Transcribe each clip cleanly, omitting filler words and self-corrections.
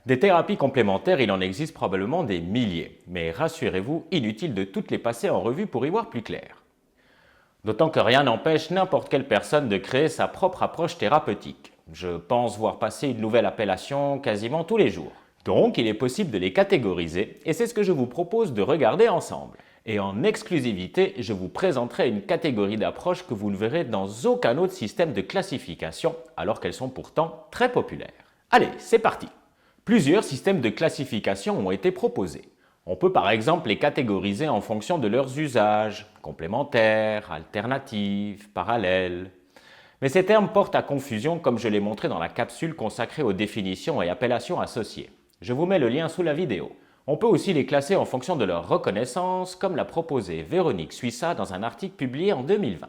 Des thérapies complémentaires, il en existe probablement des milliers, mais rassurez-vous, inutile de toutes les passer en revue pour y voir plus clair. D'autant que rien n'empêche n'importe quelle personne de créer sa propre approche thérapeutique. Je pense voir passer une nouvelle appellation quasiment tous les jours. Donc, il est possible de les catégoriser, et c'est ce que je vous propose de regarder ensemble. Et en exclusivité, je vous présenterai une catégorie d'approches que vous ne verrez dans aucun autre système de classification, alors qu'elles sont pourtant très populaires. Allez, c'est parti! Plusieurs systèmes de classification ont été proposés. On peut par exemple les catégoriser en fonction de leurs usages, complémentaires, alternatifs, parallèles. Mais ces termes portent à confusion comme je l'ai montré dans la capsule consacrée aux définitions et appellations associées. Je vous mets le lien sous la vidéo. On peut aussi les classer en fonction de leur reconnaissance, comme l'a proposé Véronique Suissa dans un article publié en 2020.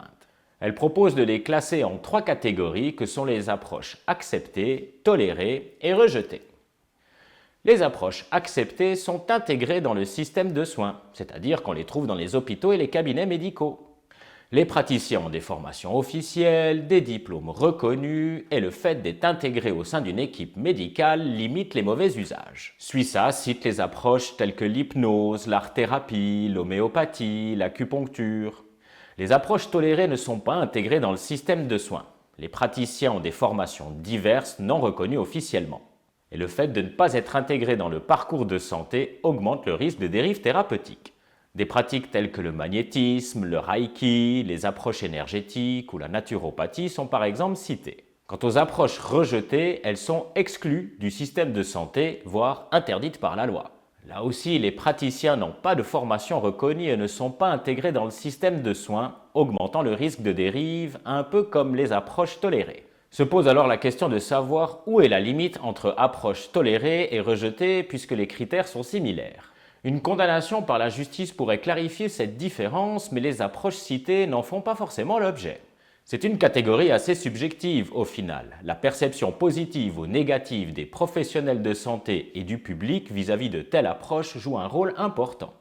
Elle propose de les classer en 3 catégories que sont les approches acceptées, tolérées et rejetées. Les approches acceptées sont intégrées dans le système de soins, c'est-à-dire qu'on les trouve dans les hôpitaux et les cabinets médicaux. Les praticiens ont des formations officielles, des diplômes reconnus et le fait d'être intégré au sein d'une équipe médicale limite les mauvais usages. Suissa cite les approches telles que l'hypnose, l'art-thérapie, l'homéopathie, l'acupuncture. Les approches tolérées ne sont pas intégrées dans le système de soins. Les praticiens ont des formations diverses non reconnues officiellement. Et le fait de ne pas être intégré dans le parcours de santé augmente le risque de dérive thérapeutique. Des pratiques telles que le magnétisme, le reiki, les approches énergétiques ou la naturopathie sont par exemple citées. Quant aux approches rejetées, elles sont exclues du système de santé, voire interdites par la loi. Là aussi, les praticiens n'ont pas de formation reconnue et ne sont pas intégrés dans le système de soins, augmentant le risque de dérive, un peu comme les approches tolérées. Se pose alors la question de savoir où est la limite entre approche tolérée et rejetée puisque les critères sont similaires. Une condamnation par la justice pourrait clarifier cette différence, mais les approches citées n'en font pas forcément l'objet. C'est une catégorie assez subjective au final. La perception positive ou négative des professionnels de santé et du public vis-à-vis de telle approche joue un rôle important.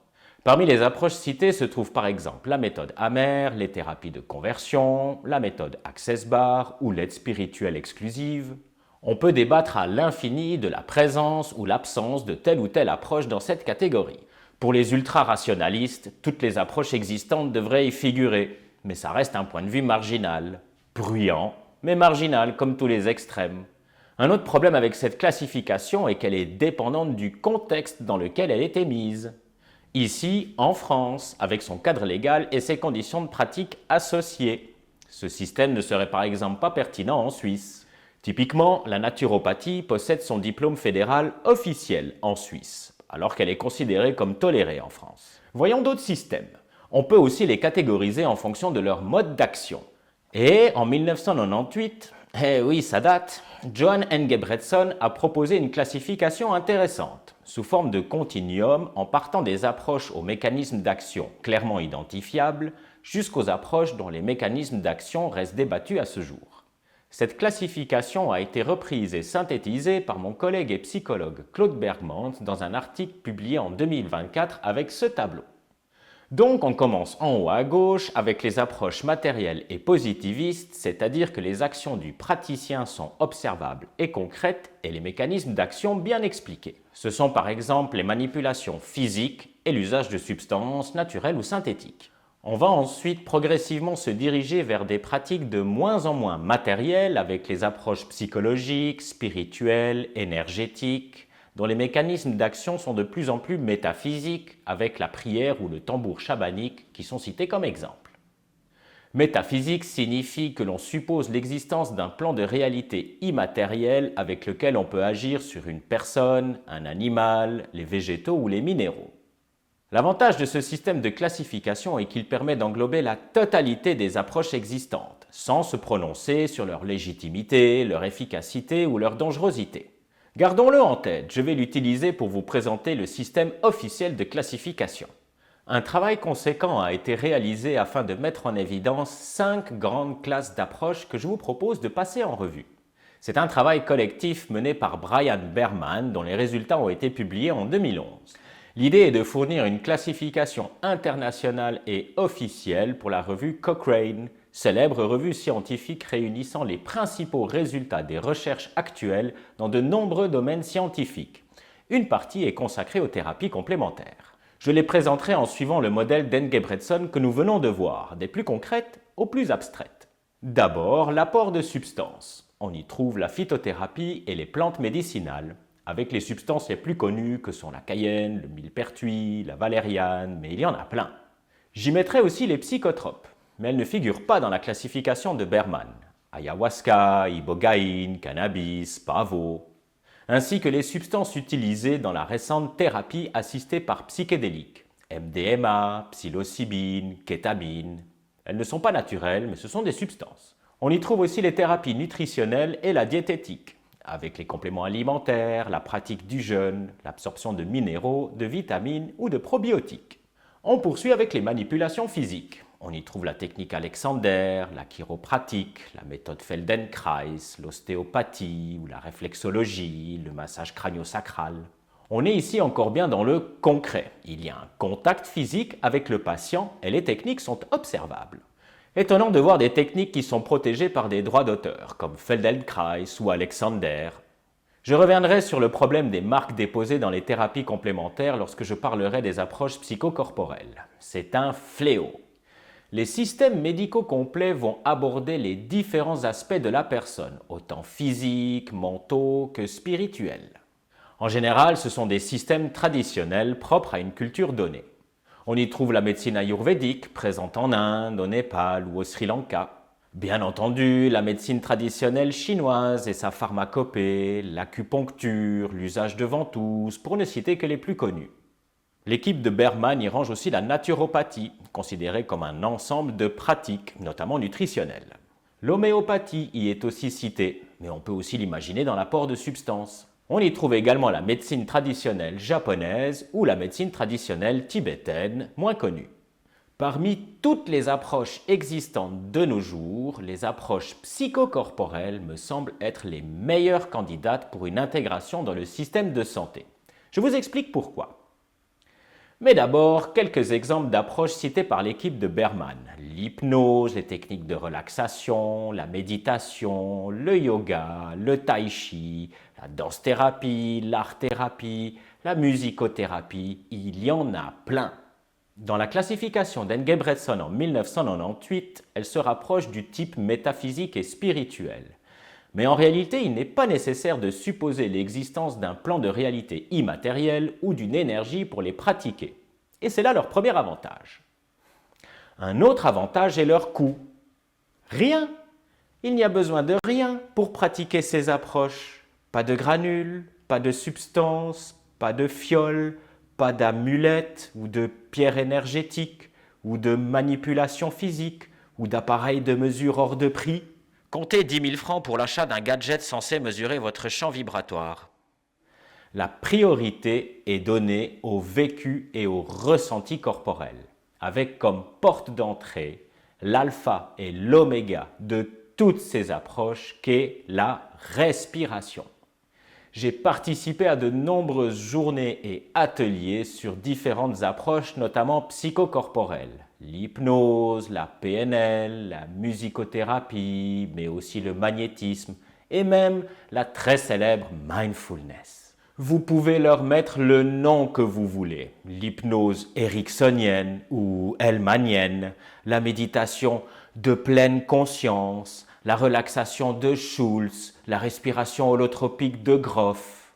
Parmi les approches citées se trouvent par exemple la méthode AMER, les thérapies de conversion, la méthode Access Bar ou l'aide spirituelle exclusive. On peut débattre à l'infini de la présence ou l'absence de telle ou telle approche dans cette catégorie. Pour les ultra-rationalistes, toutes les approches existantes devraient y figurer, mais ça reste un point de vue marginal, bruyant, mais marginal comme tous les extrêmes. Un autre problème avec cette classification est qu'elle est dépendante du contexte dans lequel elle est émise. Ici, en France, avec son cadre légal et ses conditions de pratique associées. Ce système ne serait par exemple pas pertinent en Suisse. Typiquement, la naturopathie possède son diplôme fédéral officiel en Suisse, alors qu'elle est considérée comme tolérée en France. Voyons d'autres systèmes. On peut aussi les catégoriser en fonction de leur mode d'action. Et en 1998, oui ça date, Johan Engebretson a proposé une classification intéressante, sous forme de continuum en partant des approches aux mécanismes d'action clairement identifiables jusqu'aux approches dont les mécanismes d'action restent débattus à ce jour. Cette classification a été reprise et synthétisée par mon collègue et psychologue Claude Bergmans dans un article publié en 2024 avec ce tableau. Donc on commence en haut à gauche avec les approches matérielles et positivistes, c'est-à-dire que les actions du praticien sont observables et concrètes et les mécanismes d'action bien expliqués. Ce sont par exemple les manipulations physiques et l'usage de substances naturelles ou synthétiques. On va ensuite progressivement se diriger vers des pratiques de moins en moins matérielles avec les approches psychologiques, spirituelles, énergétiques, dont les mécanismes d'action sont de plus en plus métaphysiques avec la prière ou le tambour chamanique qui sont cités comme exemple. Métaphysique signifie que l'on suppose l'existence d'un plan de réalité immatériel avec lequel on peut agir sur une personne, un animal, les végétaux ou les minéraux. L'avantage de ce système de classification est qu'il permet d'englober la totalité des approches existantes, sans se prononcer sur leur légitimité, leur efficacité ou leur dangerosité. Gardons-le en tête, je vais l'utiliser pour vous présenter le système officiel de classification. Un travail conséquent a été réalisé afin de mettre en évidence 5 grandes classes d'approches que je vous propose de passer en revue. C'est un travail collectif mené par Brian Behrman dont les résultats ont été publiés en 2011. L'idée est de fournir une classification internationale et officielle pour la revue Cochrane, célèbre revue scientifique réunissant les principaux résultats des recherches actuelles dans de nombreux domaines scientifiques, Une partie est consacrée aux thérapies complémentaires. Je les présenterai en suivant le modèle d'Engebretson que nous venons de voir, des plus concrètes aux plus abstraites. D'abord, l'apport de substances. On y trouve la phytothérapie et les plantes médicinales, avec les substances les plus connues que sont la cayenne, le millepertuis, la valériane, mais il y en a plein. J'y mettrai aussi les psychotropes, mais elles ne figurent pas dans la classification de Berman. Ayahuasca, ibogaine, cannabis, pavo, ainsi que les substances utilisées dans la récente thérapie assistée par psychédéliques, MDMA, psilocybine, kétamine. Elles ne sont pas naturelles, mais ce sont des substances. On y trouve aussi les thérapies nutritionnelles et la diététique, avec les compléments alimentaires, la pratique du jeûne, l'absorption de minéraux, de vitamines ou de probiotiques. On poursuit avec les manipulations physiques. On y trouve la technique Alexander, la chiropratique, la méthode Feldenkrais, l'ostéopathie ou la réflexologie, le massage crânio-sacral. On est ici encore bien dans le concret. Il y a un contact physique avec le patient et les techniques sont observables. Étonnant de voir des techniques qui sont protégées par des droits d'auteur, comme Feldenkrais ou Alexander. Je reviendrai sur le problème des marques déposées dans les thérapies complémentaires lorsque je parlerai des approches psychocorporelles. C'est un fléau. Les systèmes médicaux complets vont aborder les différents aspects de la personne, autant physiques, mentaux que spirituels. En général, ce sont des systèmes traditionnels propres à une culture donnée. On y trouve la médecine ayurvédique, présente en Inde, au Népal ou au Sri Lanka. Bien entendu, la médecine traditionnelle chinoise et sa pharmacopée, l'acupuncture, l'usage de ventouses, pour ne citer que les plus connus. L'équipe de Berman y range aussi la naturopathie, considérée comme un ensemble de pratiques, notamment nutritionnelles. L'homéopathie y est aussi citée, mais on peut aussi l'imaginer dans l'apport de substances. On y trouve également la médecine traditionnelle japonaise ou la médecine traditionnelle tibétaine, moins connue. Parmi toutes les approches existantes de nos jours, les approches psychocorporelles me semblent être les meilleures candidates pour une intégration dans le système de santé. Je vous explique pourquoi. Mais d'abord, quelques exemples d'approches citées par l'équipe de Berman. L'hypnose, les techniques de relaxation, la méditation, le yoga, le tai chi, la danse-thérapie, l'art-thérapie, la musicothérapie, il y en a plein. Dans la classification d'Engebretson en 1998, elle se rapproche du type métaphysique et spirituel. Mais en réalité, il n'est pas nécessaire de supposer l'existence d'un plan de réalité immatériel ou d'une énergie pour les pratiquer. Et c'est là leur premier avantage. Un autre avantage est leur coût. Rien. Il n'y a besoin de rien pour pratiquer ces approches. Pas de granules, pas de substances, pas de fioles, pas d'amulettes ou de pierres énergétiques ou de manipulation physique ou d'appareils de mesure hors de prix. Comptez 10 000 francs pour l'achat d'un gadget censé mesurer votre champ vibratoire. La priorité est donnée au vécu et au ressenti corporel, avec comme porte d'entrée l'alpha et l'oméga de toutes ces approches qu'est la respiration. J'ai participé à de nombreuses journées et ateliers sur différentes approches, notamment psychocorporelles. L'hypnose, la PNL, la musicothérapie, mais aussi le magnétisme et même la très célèbre mindfulness. Vous pouvez leur mettre le nom que vous voulez, l'hypnose ericksonienne ou hellmanienne, la méditation de pleine conscience, la relaxation de Schultz, la respiration holotropique de Grof.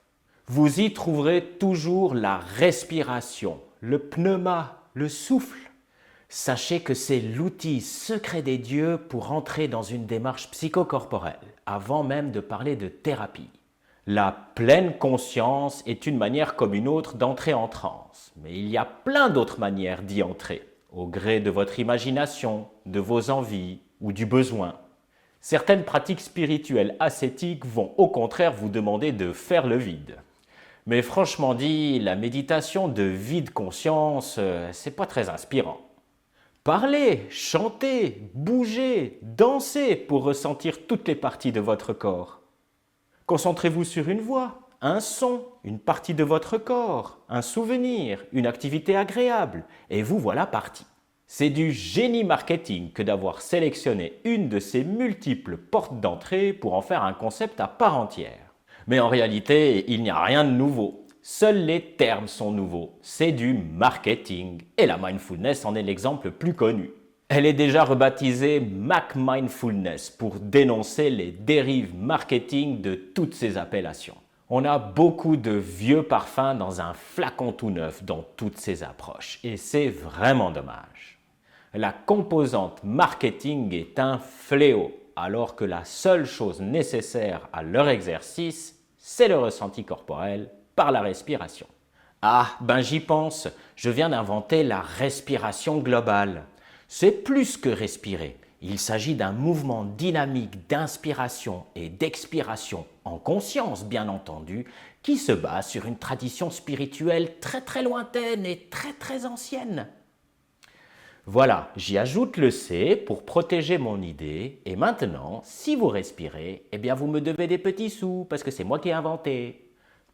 Vous y trouverez toujours la respiration, le pneuma, le souffle. Sachez que c'est l'outil secret des dieux pour entrer dans une démarche psychocorporelle, avant même de parler de thérapie. La pleine conscience est une manière comme une autre d'entrer en transe, mais il y a plein d'autres manières d'y entrer, au gré de votre imagination, de vos envies ou du besoin. Certaines pratiques spirituelles ascétiques vont au contraire vous demander de faire le vide. Mais franchement dit, la méditation de vide conscience, c'est pas très inspirant. Parlez, chantez, bougez, dansez pour ressentir toutes les parties de votre corps. Concentrez-vous sur une voix, un son, une partie de votre corps, un souvenir, une activité agréable, et vous voilà parti. C'est du génie marketing que d'avoir sélectionné une de ces multiples portes d'entrée pour en faire un concept à part entière. Mais en réalité, il n'y a rien de nouveau. Seuls les termes sont nouveaux, c'est du marketing, et la mindfulness en est l'exemple le plus connu. Elle est déjà rebaptisée Mac Mindfulness pour dénoncer les dérives marketing de toutes ces appellations. On a beaucoup de vieux parfums dans un flacon tout neuf dans toutes ces approches, et c'est vraiment dommage. La composante marketing est un fléau, alors que la seule chose nécessaire à leur exercice, c'est le ressenti corporel par la respiration. Ah, ben j'y pense, je viens d'inventer la respiration globale. C'est plus que respirer. Il s'agit d'un mouvement dynamique d'inspiration et d'expiration, en conscience bien entendu, qui se base sur une tradition spirituelle très lointaine et très ancienne. Voilà, j'y ajoute le C pour protéger mon idée, et maintenant, si vous respirez, eh bien vous me devez des petits sous, parce que c'est moi qui ai inventé.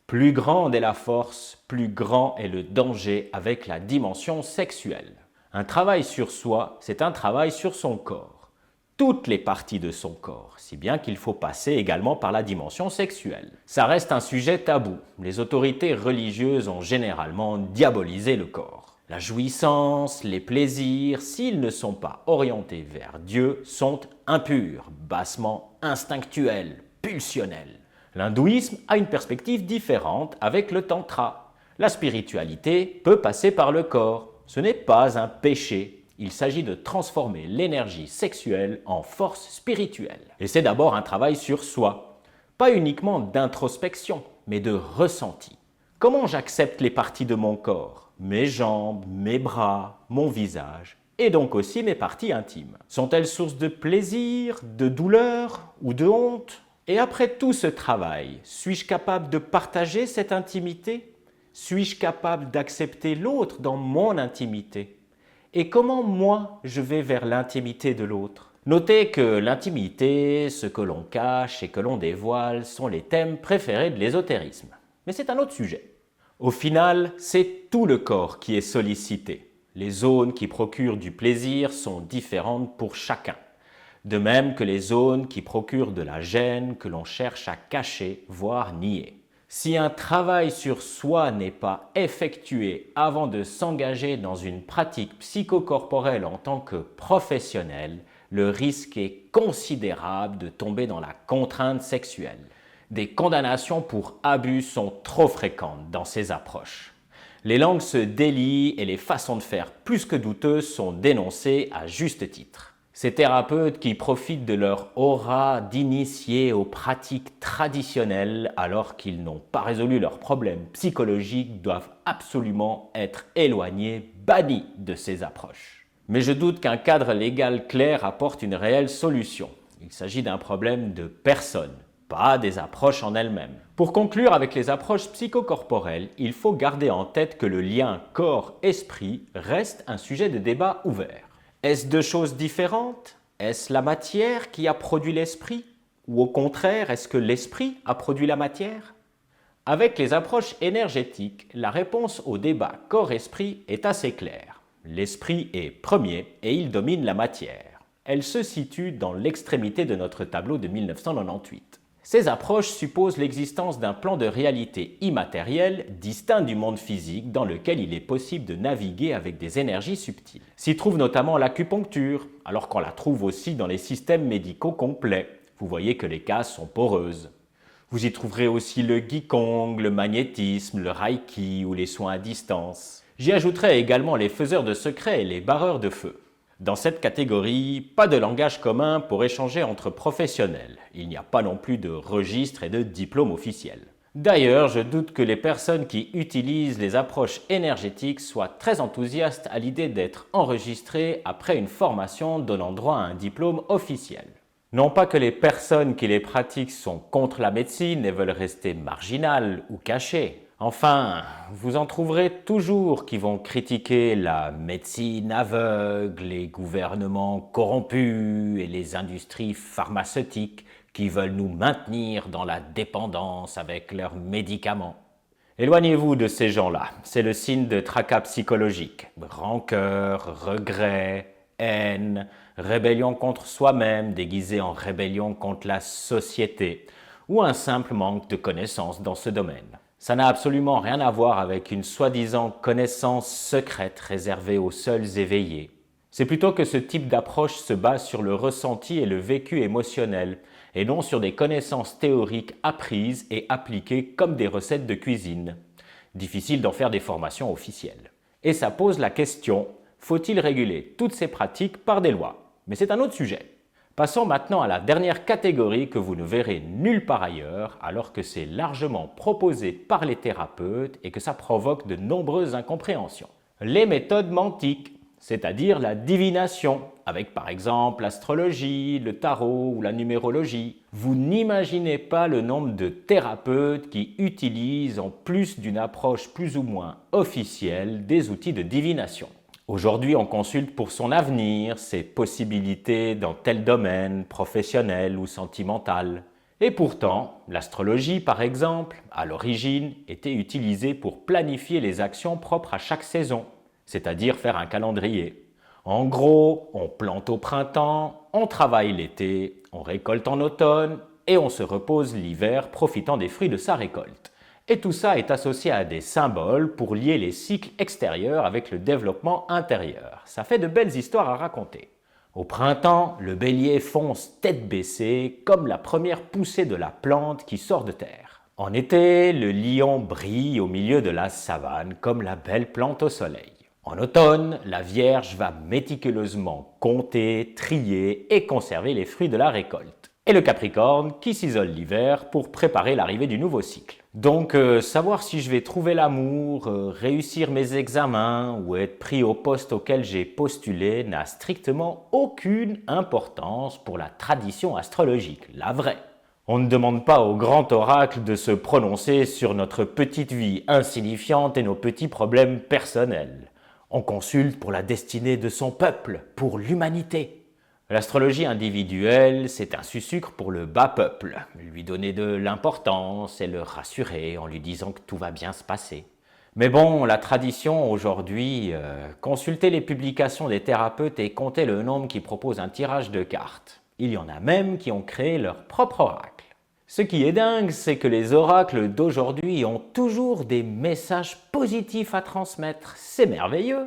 Plus grande est la force, plus grand est le danger avec la dimension sexuelle. Un travail sur soi, c'est un travail sur son corps. Toutes les parties de son corps, si bien qu'il faut passer également par la dimension sexuelle. Ça reste un sujet tabou. Les autorités religieuses ont généralement diabolisé le corps. La jouissance, les plaisirs, s'ils ne sont pas orientés vers Dieu, sont impurs, bassement instinctuels, pulsionnels. L'hindouisme a une perspective différente avec le tantra. La spiritualité peut passer par le corps. Ce n'est pas un péché. Il s'agit de transformer l'énergie sexuelle en force spirituelle. Et c'est d'abord un travail sur soi. Pas uniquement d'introspection, mais de ressenti. Comment j'accepte les parties de mon corps? Mes jambes, mes bras, mon visage, et donc aussi mes parties intimes. Sont-elles source de plaisir, de douleur ou de honte? Et après tout ce travail, suis-je capable de partager cette intimité? Suis-je capable d'accepter l'autre dans mon intimité? Et comment moi je vais vers l'intimité de l'autre? Notez que l'intimité, ce que l'on cache et que l'on dévoile sont les thèmes préférés de l'ésotérisme. Mais c'est un autre sujet. Au final, c'est tout le corps qui est sollicité. Les zones qui procurent du plaisir sont différentes pour chacun. De même que les zones qui procurent de la gêne que l'on cherche à cacher, voire nier. Si un travail sur soi n'est pas effectué avant de s'engager dans une pratique psychocorporelle en tant que professionnel, le risque est considérable de tomber dans la contrainte sexuelle. Des condamnations pour abus sont trop fréquentes dans ces approches. Les langues se délient et les façons de faire plus que douteuses sont dénoncées à juste titre. Ces thérapeutes qui profitent de leur aura d'initiés aux pratiques traditionnelles alors qu'ils n'ont pas résolu leurs problèmes psychologiques doivent absolument être éloignés, bannis de ces approches. Mais je doute qu'un cadre légal clair apporte une réelle solution. Il s'agit d'un problème de personne, pas des approches en elles-mêmes. Pour conclure avec les approches psychocorporelles, il faut garder en tête que le lien corps-esprit reste un sujet de débat ouvert. Est-ce deux choses différentes? Est-ce la matière qui a produit l'esprit? Ou au contraire, est-ce que l'esprit a produit la matière? Avec les approches énergétiques, la réponse au débat corps-esprit est assez claire. L'esprit est premier et il domine la matière. Elle se situe dans l'extrémité de notre tableau de 1998. Ces approches supposent l'existence d'un plan de réalité immatériel distinct du monde physique dans lequel il est possible de naviguer avec des énergies subtiles. S'y trouve notamment l'acupuncture, alors qu'on la trouve aussi dans les systèmes médicaux complets. Vous voyez que les cases sont poreuses. Vous y trouverez aussi le Qigong, le magnétisme, le Reiki ou les soins à distance. J'y ajouterai également les faiseurs de secrets et les barreurs de feu. Dans cette catégorie, pas de langage commun pour échanger entre professionnels. Il n'y a pas non plus de registre et de diplôme officiel. D'ailleurs, je doute que les personnes qui utilisent les approches énergétiques soient très enthousiastes à l'idée d'être enregistrées après une formation donnant droit à un diplôme officiel. Non pas que les personnes qui les pratiquent sont contre la médecine et veulent rester marginales ou cachées. Enfin, vous en trouverez toujours qui vont critiquer la médecine aveugle, les gouvernements corrompus et les industries pharmaceutiques qui veulent nous maintenir dans la dépendance avec leurs médicaments. Éloignez-vous de ces gens-là, c'est le signe de tracas psychologique. Rancœur, regret, haine, rébellion contre soi-même déguisée en rébellion contre la société ou un simple manque de connaissances dans ce domaine. Ça n'a absolument rien à voir avec une soi-disant connaissance secrète réservée aux seuls éveillés. C'est plutôt que ce type d'approche se base sur le ressenti et le vécu émotionnel, et non sur des connaissances théoriques apprises et appliquées comme des recettes de cuisine. Difficile d'en faire des formations officielles. Et ça pose la question, faut-il réguler toutes ces pratiques par des lois? Mais c'est un autre sujet. Passons maintenant à la dernière catégorie que vous ne verrez nulle part ailleurs, alors que c'est largement proposé par les thérapeutes et que ça provoque de nombreuses incompréhensions. Les méthodes mantiques, c'est-à-dire la divination, avec par exemple l'astrologie, le tarot ou la numérologie. Vous n'imaginez pas le nombre de thérapeutes qui utilisent, en plus d'une approche plus ou moins officielle, des outils de divination. Aujourd'hui, on consulte pour son avenir, ses possibilités dans tel domaine, professionnel ou sentimental. Et pourtant, l'astrologie, par exemple, à l'origine, était utilisée pour planifier les actions propres à chaque saison, c'est-à-dire faire un calendrier. En gros, on plante au printemps, on travaille l'été, on récolte en automne et on se repose l'hiver profitant des fruits de sa récolte. Et tout ça est associé à des symboles pour lier les cycles extérieurs avec le développement intérieur. Ça fait de belles histoires à raconter. Au printemps, le bélier fonce tête baissée comme la première poussée de la plante qui sort de terre. En été, le lion brille au milieu de la savane comme la belle plante au soleil. En automne, la Vierge va méticuleusement compter, trier et conserver les fruits de la récolte. Et le Capricorne qui s'isole l'hiver pour préparer l'arrivée du nouveau cycle. Donc, savoir si je vais trouver l'amour, réussir mes examens ou être pris au poste auquel j'ai postulé n'a strictement aucune importance pour la tradition astrologique, la vraie. On ne demande pas au grand oracle de se prononcer sur notre petite vie insignifiante et nos petits problèmes personnels. On consulte pour la destinée de son peuple, pour l'humanité. L'astrologie individuelle, c'est un sucre pour le bas peuple, lui donner de l'importance et le rassurer en lui disant que tout va bien se passer. Mais bon, la tradition aujourd'hui, consulter les publications des thérapeutes et compter le nombre qui proposent un tirage de cartes. Il y en a même qui ont créé leur propre oracle. Ce qui est dingue, c'est que les oracles d'aujourd'hui ont toujours des messages positifs à transmettre. C'est merveilleux!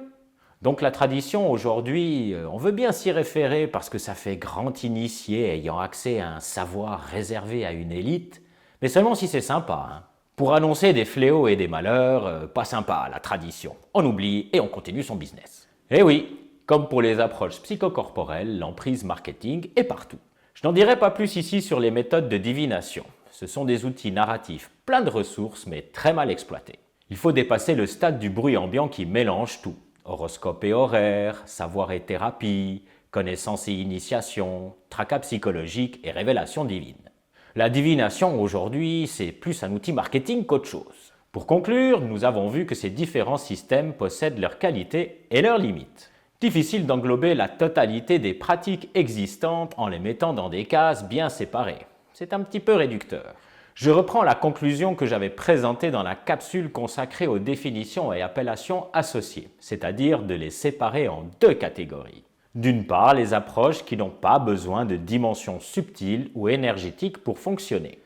Donc la tradition aujourd'hui, on veut bien s'y référer parce que ça fait grand initié ayant accès à un savoir réservé à une élite, mais seulement si c'est sympa. Pour annoncer des fléaux et des malheurs, pas sympa la tradition. On oublie et on continue son business. Et oui, comme pour les approches psychocorporelles, l'emprise marketing est partout. Je n'en dirai pas plus ici sur les méthodes de divination. Ce sont des outils narratifs pleins de ressources mais très mal exploités. Il faut dépasser le stade du bruit ambiant qui mélange tout. Horoscope et horaire, savoir et thérapie, connaissance et initiation, tracas psychologique et révélation divine. La divination aujourd'hui, c'est plus un outil marketing qu'autre chose. Pour conclure, nous avons vu que ces différents systèmes possèdent leurs qualités et leurs limites. Difficile d'englober la totalité des pratiques existantes en les mettant dans des cases bien séparées. C'est un petit peu réducteur. Je reprends la conclusion que j'avais présentée dans la capsule consacrée aux définitions et appellations associées, c'est-à-dire de les séparer en deux catégories. D'une part, les approches qui n'ont pas besoin de dimensions subtiles ou énergétiques pour fonctionner.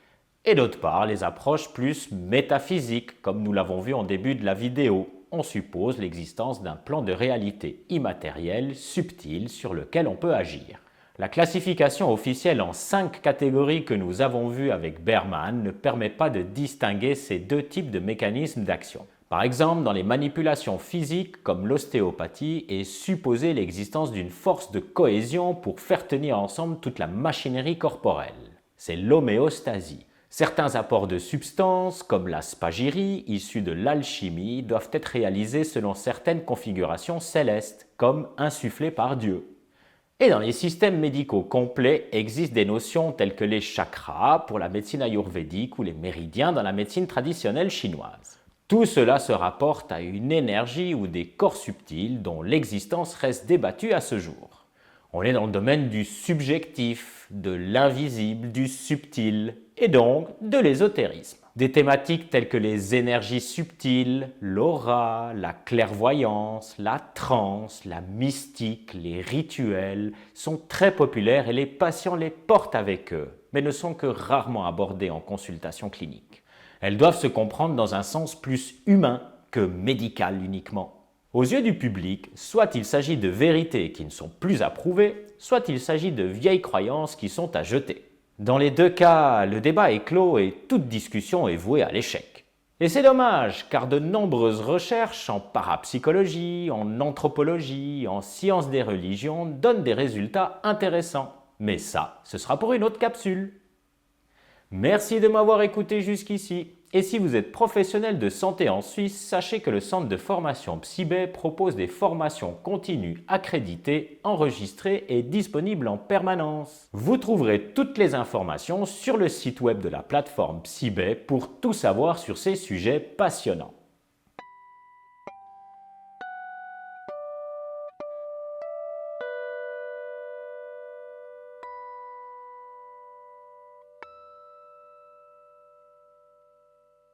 Et d'autre part, les approches plus métaphysiques, comme nous l'avons vu en début de la vidéo. On suppose l'existence d'un plan de réalité immatériel, subtil, sur lequel on peut agir. La classification officielle en 5 catégories que nous avons vues avec Berman ne permet pas de distinguer ces deux types de mécanismes d'action. Par exemple, dans les manipulations physiques comme l'ostéopathie est supposée l'existence d'une force de cohésion pour faire tenir ensemble toute la machinerie corporelle. C'est l'homéostasie. Certains apports de substances, comme la spagyrie, issue de l'alchimie, doivent être réalisés selon certaines configurations célestes, comme insufflées par Dieu. Et dans les systèmes médicaux complets existent des notions telles que les chakras pour la médecine ayurvédique ou les méridiens dans la médecine traditionnelle chinoise. Tout cela se rapporte à une énergie ou des corps subtils dont l'existence reste débattue à ce jour. On est dans le domaine du subjectif, de l'invisible, du subtil et donc de l'ésotérisme. Des thématiques telles que les énergies subtiles, l'aura, la clairvoyance, la transe, la mystique, les rituels sont très populaires et les patients les portent avec eux, mais ne sont que rarement abordés en consultation clinique. Elles doivent se comprendre dans un sens plus humain que médical uniquement. Aux yeux du public, soit il s'agit de vérités qui ne sont plus à prouver, soit il s'agit de vieilles croyances qui sont à jeter. Dans les deux cas, le débat est clos et toute discussion est vouée à l'échec. Et c'est dommage, car de nombreuses recherches en parapsychologie, en anthropologie, en sciences des religions donnent des résultats intéressants. Mais ça, ce sera pour une autre capsule. Merci de m'avoir écouté jusqu'ici. Et si vous êtes professionnel de santé en Suisse, sachez que le centre de formation Psybé propose des formations continues accréditées, enregistrées et disponibles en permanence. Vous trouverez toutes les informations sur le site web de la plateforme Psybé pour tout savoir sur ces sujets passionnants.